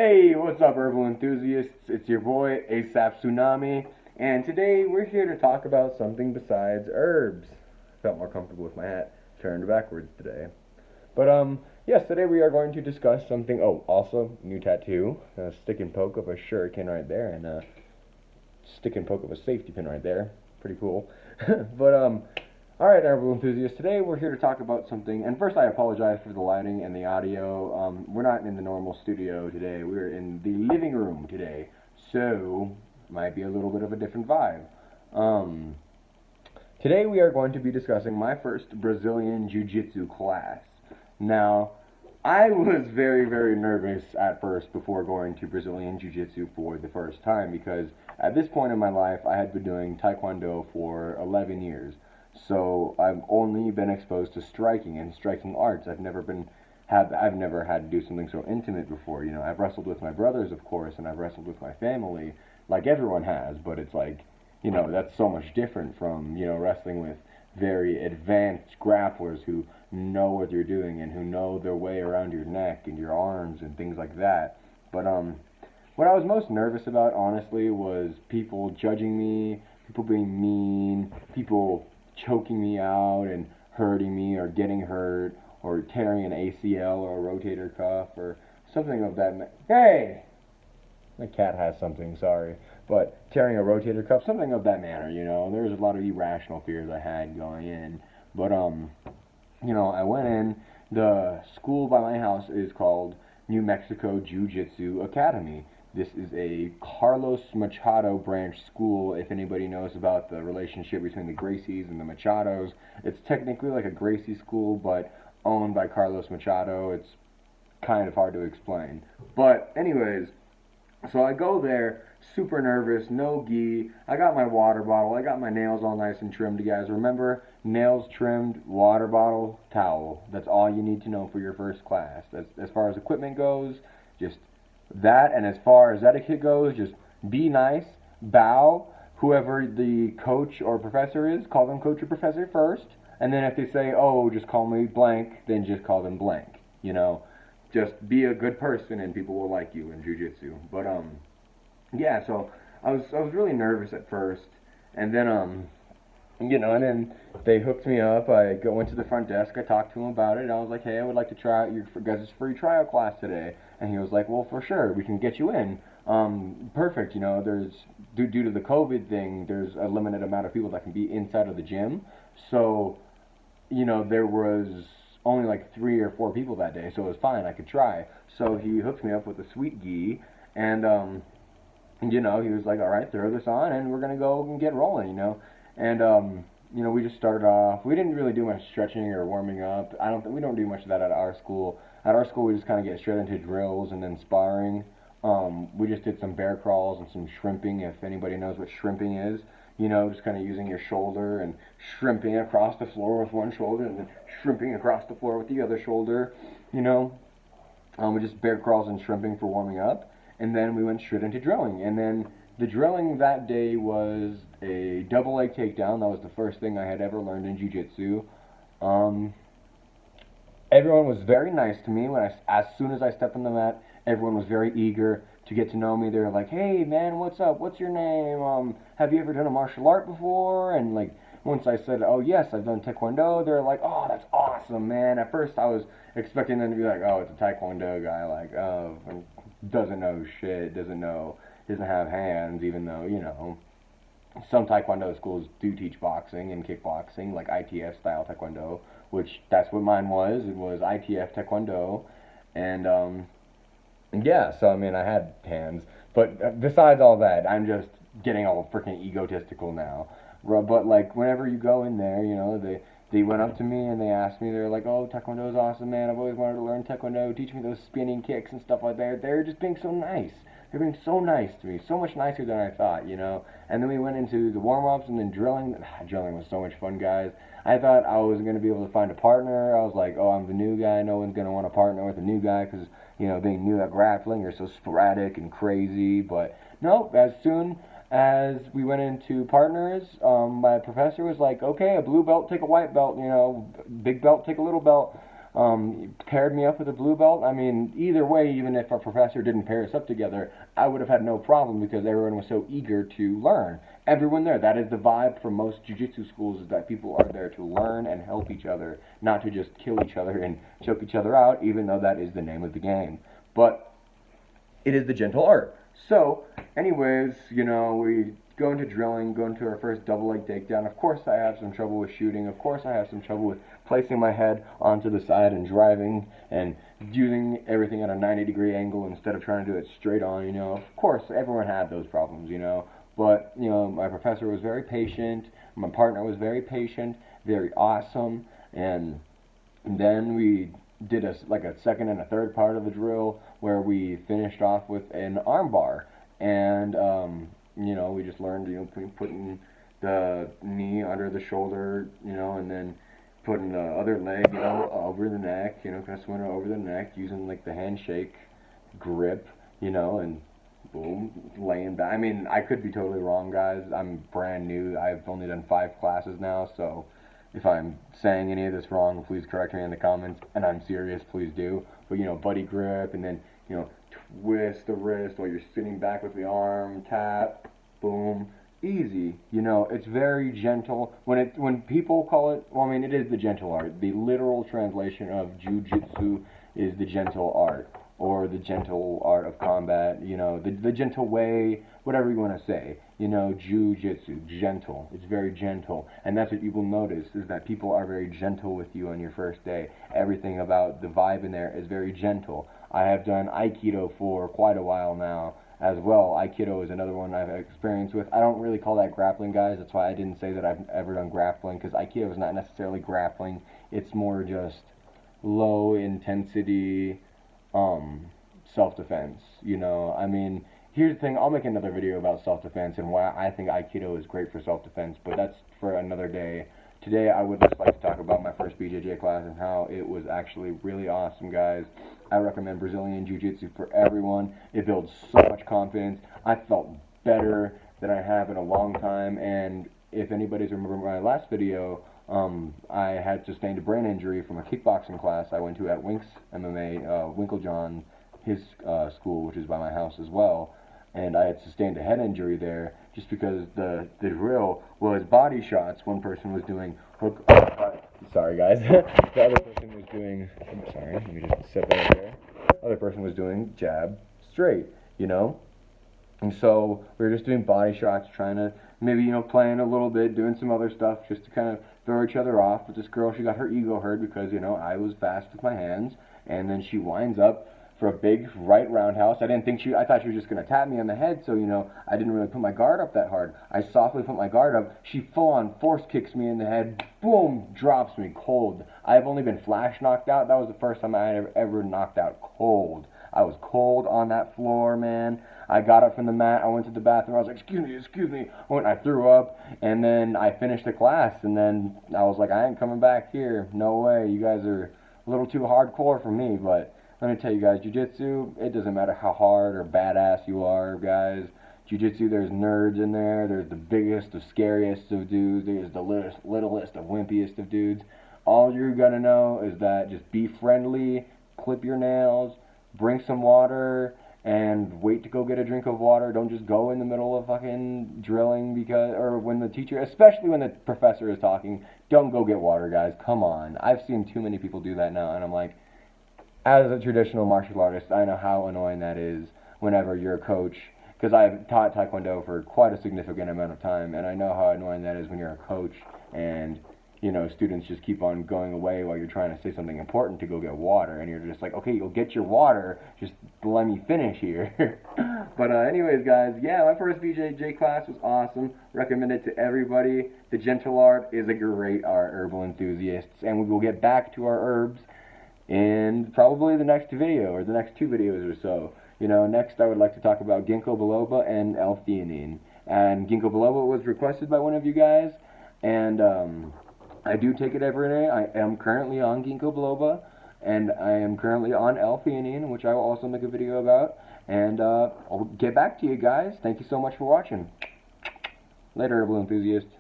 Hey, what's up, herbal enthusiasts? It's your boy, ASAP Tsunami, and today we're here to talk about something besides herbs. Felt more comfortable with my hat turned backwards today. Yes, today we are going to discuss something. Oh, also, new tattoo. A stick and poke of a shuriken right there, and a stick and poke of a safety pin right there. Pretty cool. Alright, herbal enthusiasts, today we're here to talk about something, and first I apologize for the lighting and the audio. We're not in the normal studio today, we're in the living room today, so might be a little bit of a different vibe. Today we are going to be discussing my first Brazilian Jiu-Jitsu class. Now, I was very, very nervous at first before going to Brazilian Jiu-Jitsu for the first time because at this point in my life I had been doing Taekwondo for 11 years. So I've only been exposed to striking and striking arts. I've never had to do something so intimate before. You know, I've wrestled with my brothers, of course, and I've wrestled with my family, like everyone has. But it's like, that's so much different from wrestling with very advanced grapplers who know what they're doing and who know their way around your neck and your arms and things like that. But what I was most nervous about, honestly, was people judging me, people being mean, people choking me out and hurting me or getting hurt or tearing an ACL or a rotator cuff or something of that. Hey! My cat has something, sorry. But tearing a rotator cuff, something of that manner, There's a lot of irrational fears I had going in. But, I went in. The school by my house is called New Mexico Jiu-Jitsu Academy. This is a Carlos Machado branch school. If anybody knows about the relationship between the Gracies and the Machados, it's technically like a Gracie school, but owned by Carlos Machado. It's kind of hard to explain. But anyways, so I go there, super nervous, no gi. I got my water bottle. I got my nails all nice and trimmed. You guys remember? Nails trimmed, water bottle, towel. That's all you need to know for your first class. As far as equipment goes, just that, and as far as etiquette goes, just be nice, bow, whoever the coach or professor is, call them coach or professor first, and then if they say, oh, just call me blank, then just call them blank, just be a good person and people will like you in jiu-jitsu. But yeah, so I was really nervous at first, and then and then they hooked me up. Went to the front desk. I talked to him about it. I was like, hey, I would like to try out your guys' free tryout class today. And he was like, well, for sure, we can get you in. Perfect. There's due to the COVID thing, there's a limited amount of people that can be inside of the gym. So, there was only like 3 or 4 people that day, so it was fine. I could try. So he hooked me up with a sweet gi, and he was like, all right, throw this on, and we're gonna go and get rolling, And we just started off. We didn't really do much stretching or warming up. We don't do much of that at our school. At our school, we just kind of get straight into drills and then sparring. We just did some bear crawls and some shrimping. If anybody knows what shrimping is, just kind of using your shoulder and shrimping across the floor with one shoulder and then shrimping across the floor with the other shoulder. We just bear crawls and shrimping for warming up, and then we went straight into drilling. And then the drilling that day was a double leg takedown. That was the first thing I had ever learned in jiu-jitsu. Everyone was very nice to me. As soon as I stepped on the mat, everyone was very eager to get to know me. They were like, hey man, what's up? What's your name? Have you ever done a martial art before? And like, once I said, oh yes, I've done Taekwondo, they're like, oh, that's awesome, man. At first I was expecting them to be like, oh, it's a Taekwondo guy, like, oh, doesn't know shit, doesn't have hands, even though, some Taekwondo schools do teach boxing and kickboxing, like ITF style Taekwondo, which that's what mine was. It was ITF Taekwondo, and yeah, so I mean, I had hands, but besides all that, I'm just getting all freaking egotistical now. But like, whenever you go in there, they went up to me and they asked me, they're like, oh, Taekwondo is awesome, man. I've always wanted to learn Taekwondo. Teach me those spinning kicks and stuff like that. They're just being so nice. They're being so nice to me, so much nicer than I thought, And then we went into the warm-ups and then drilling. Drilling was so much fun, guys. I thought I was going to be able to find a partner. I was like, oh, I'm the new guy. No one's going to want to partner with a new guy because, being new at grappling, you're so sporadic and crazy. But no, as soon as we went into partners, my professor was like, okay, a blue belt, take a white belt, big belt, take a little belt. paired me up with a blue belt. I mean, either way, even if our professor didn't pair us up together, I would have had no problem because everyone was so eager to learn. Everyone there, that is the vibe from most jiu-jitsu schools, is that people are there to learn and help each other, not to just kill each other and choke each other out, even though that is the name of the game. But it is the gentle art. So, anyways, you know, we go into drilling, go into our first double leg takedown. Of course I have some trouble with shooting. Of course I have some trouble with placing my head onto the side and driving and using everything at a 90-degree angle instead of trying to do it straight on, you know. Of course, everyone had those problems, you know. But, you know, my professor was very patient. My partner was very patient, very awesome. And then we did a second and a third part of the drill where we finished off with an arm bar. And, you know, we just learned, you know, putting the knee under the shoulder, you know, and then putting the other leg, you know, over the neck, you know, kind of swinging it over the neck, using like the handshake grip, you know, and boom, laying back. I mean, I could be totally wrong, guys. I'm brand new. I've only done 5 classes now, so if I'm saying any of this wrong, please correct me in the comments, and I'm serious, please do. But, you know, buddy grip, and then, you know, twist the wrist while you're sitting back with the arm, tap, boom, easy. You know, it's very gentle. When people call it, well, I mean, it is the gentle art. The literal translation of Jiu-Jitsu is the gentle art, or the gentle art of combat, you know, the gentle way, whatever you want to say. You know, Jiu-Jitsu, gentle. It's very gentle. And that's what you will notice, is that people are very gentle with you on your first day. Everything about the vibe in there is very gentle. I have done Aikido for quite a while now as well. Aikido is another one I've experienced with. I don't really call that grappling, guys. That's why I didn't say that I've ever done grappling, because Aikido is not necessarily grappling. It's more just low intensity self-defense, you know. I mean, here's the thing, I'll make another video about self-defense and why I think Aikido is great for self-defense, but that's for another day. Today I would just like to talk about my first BJJ class and how it was actually really awesome, guys. I recommend Brazilian Jiu-Jitsu for everyone. It builds so much confidence. I felt better than I have in a long time, and if anybody's remembered my last video, I had sustained a brain injury from a kickboxing class I went to at Winks MMA, Winklejohn, his school, which is by my house as well. And I had sustained a head injury there just because the drill was body shots. One person was doing hook. Sorry, guys. The other person was doing. I'm sorry. Let me just set that there. The other person was doing jab straight. You know. And so we were just doing body shots, trying to maybe, you know, playing a little bit, doing some other stuff just to kind of throw each other off. But this girl, she got her ego hurt because, you know, I was fast with my hands, and then she winds up for a big right roundhouse. I thought she was just going to tap me on the head, so, you know, I didn't really put my guard up that hard. I softly put my guard up. She full-on force kicks me in the head. Boom, drops me cold. I've only been flash knocked out. That was the first time I had ever knocked out cold. I was cold on that floor, man. I got up from the mat. I went to the bathroom. I was like, excuse me. I threw up, and then I finished the class, and then I was like, I ain't coming back here. No way. You guys are a little too hardcore for me, but let me tell you guys, Jiu-Jitsu, it doesn't matter how hard or badass you are, guys. Jiu-Jitsu, there's nerds in there. There's the biggest, the scariest of dudes. There's the littlest, the wimpiest of dudes. All you gotta know is that just be friendly, clip your nails, bring some water, and wait to go get a drink of water. Don't just go in the middle of fucking drilling or when the teacher, especially when the professor is talking, don't go get water, guys. Come on. I've seen too many people do that now, and I'm like, as a traditional martial artist, I know how annoying that is whenever you're a coach, because I've taught Taekwondo for quite a significant amount of time, and I know how annoying that is when you're a coach and, you know, students just keep on going away while you're trying to say something important to go get water, and you're just like, okay, you'll get your water, just let me finish here. But anyways, guys, yeah, my first BJJ class was awesome. Recommend it to everybody. The gentle art is a great art, herbal enthusiasts, and we will get back to our herbs in probably the next video, or the next 2 videos or so. You know, next I would like to talk about Ginkgo biloba and L-Theanine. And Ginkgo biloba was requested by one of you guys, and I do take it every day. I am currently on Ginkgo biloba, and I am currently on L-Theanine, which I will also make a video about. And I'll get back to you guys. Thank you so much for watching. Later, herbal enthusiasts.